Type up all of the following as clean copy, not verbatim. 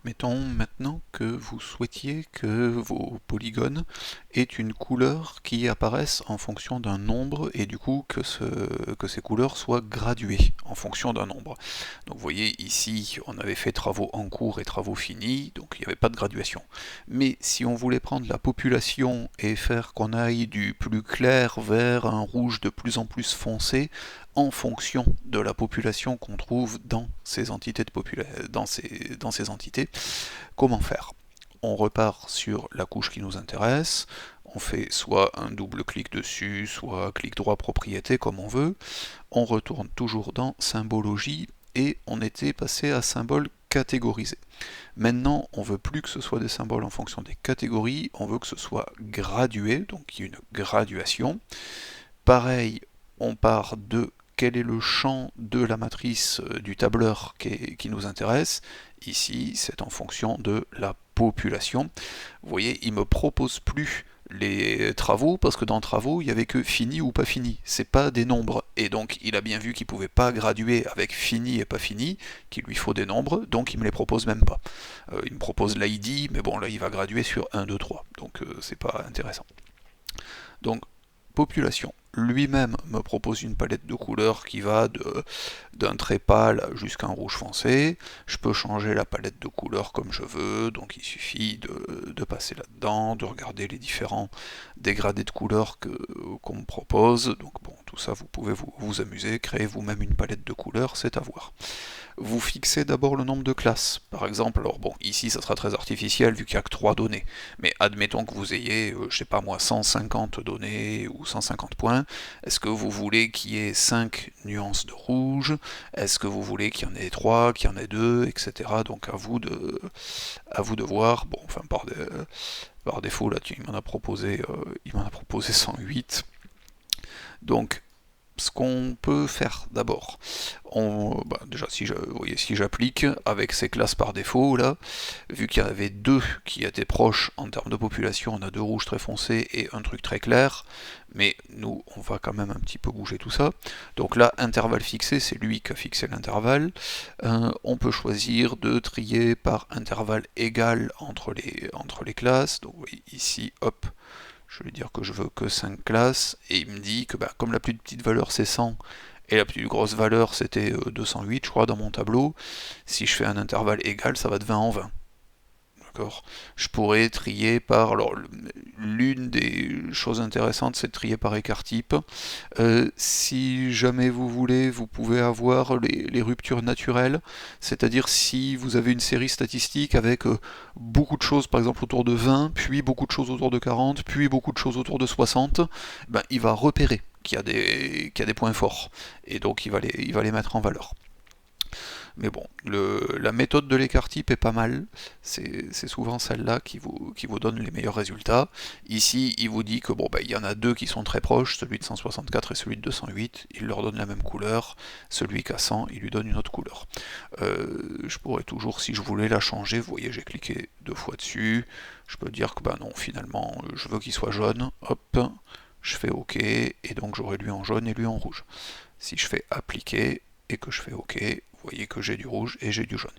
Admettons maintenant que vous souhaitiez que vos polygones aient une couleur qui apparaisse en fonction d'un nombre et du coup que ces couleurs soient graduées en fonction d'un nombre. Donc vous voyez ici on avait fait travaux en cours et travaux finis, donc il n'y avait pas de graduation. Mais si on voulait prendre la population et faire qu'on aille du plus clair vers un rouge de plus en plus foncé, en fonction de la population qu'on trouve dans ces entités dans ces entités, comment faire? On repart sur la couche qui nous intéresse, on fait soit un double clic dessus, soit clic droit propriété comme on veut, on retourne toujours dans symbologie et on était passé à symbole catégorisé. Maintenant, on veut plus que ce soit des symboles en fonction des catégories, on veut que ce soit gradué, donc il y a une graduation. Pareil, on part de quel est le champ de la matrice du tableur qui nous intéresse. Ici, c'est en fonction de la population. Vous voyez, il ne me propose plus les travaux, parce que dans travaux, il n'y avait que fini ou pas fini, c'est pas des nombres, et donc il a bien vu qu'il ne pouvait pas graduer avec fini et pas fini, qu'il lui faut des nombres, donc il me les propose même pas. Il me propose l'ID, mais bon là il va graduer sur 1, 2, 3, donc c'est pas intéressant. Donc population lui-même me propose une palette de couleurs qui va d'un très pâle jusqu'à un rouge foncé. Je peux changer la palette de couleurs comme je veux, donc il suffit de passer là-dedans, de regarder les différents dégradés de couleurs qu'on me propose. Donc bon, tout ça vous pouvez vous amuser, créer vous-même une palette de couleurs, c'est à voir. Vous fixez d'abord le nombre de classes. Par exemple, alors bon, ici ça sera très artificiel vu qu'il n'y a que 3 données, mais admettons que vous ayez, je sais pas moi, 150 données ou 150 points. Est-ce que vous voulez qu'il y ait 5 nuances de rouge? Est-ce que vous voulez qu'il y en ait 3, qu'il y en ait 2, etc. Donc à vous de voir. Bon, enfin par défaut là, il m'en a proposé 108. Donc ce qu'on peut faire d'abord, déjà vous voyez, si j'applique avec ces classes par défaut là, vu qu'il y en avait deux qui étaient proches en termes de population, on a deux rouges très foncés et un truc très clair, mais nous on va quand même un petit peu bouger tout ça. Donc là, intervalle fixé, c'est lui qui a fixé l'intervalle. On peut choisir de trier par intervalle égal entre les classes. Donc vous voyez ici, hop, je vais lui dire que je veux que 5 classes, et il me dit que comme la plus petite valeur c'est 100, et la plus grosse valeur c'était 208 je crois dans mon tableau, si je fais un intervalle égal ça va de 20 en 20. D'accord. Je pourrais trier par... Alors, l'une des choses intéressantes, c'est de trier par écart type. Si jamais vous voulez, vous pouvez avoir les ruptures naturelles, c'est-à-dire si vous avez une série statistique avec beaucoup de choses, par exemple autour de 20, puis beaucoup de choses autour de 40, puis beaucoup de choses autour de 60, il va repérer qu'il y a des points forts, et donc il va les mettre en valeur. Mais bon, la méthode de l'écart type est pas mal, c'est souvent celle-là qui vous donne les meilleurs résultats. Ici, il vous dit que il y en a deux qui sont très proches, celui de 164 et celui de 208, il leur donne la même couleur, celui qui a 100, il lui donne une autre couleur. Je pourrais toujours, si je voulais la changer, vous voyez, j'ai cliqué deux fois dessus, je peux dire que non, finalement, je veux qu'il soit jaune, hop, je fais OK, et donc j'aurai lui en jaune et lui en rouge. Si je fais appliquer et que je fais OK, vous voyez que j'ai du rouge et j'ai du jaune.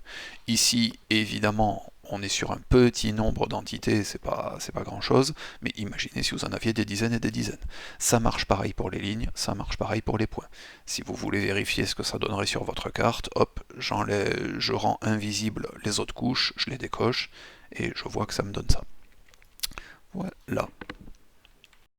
Ici, évidemment, on est sur un petit nombre d'entités, c'est pas grand chose, mais imaginez si vous en aviez des dizaines et des dizaines. Ça marche pareil pour les lignes, ça marche pareil pour les points. Si vous voulez vérifier ce que ça donnerait sur votre carte, hop, je rends invisible les autres couches, je les décoche, et je vois que ça me donne ça. Voilà.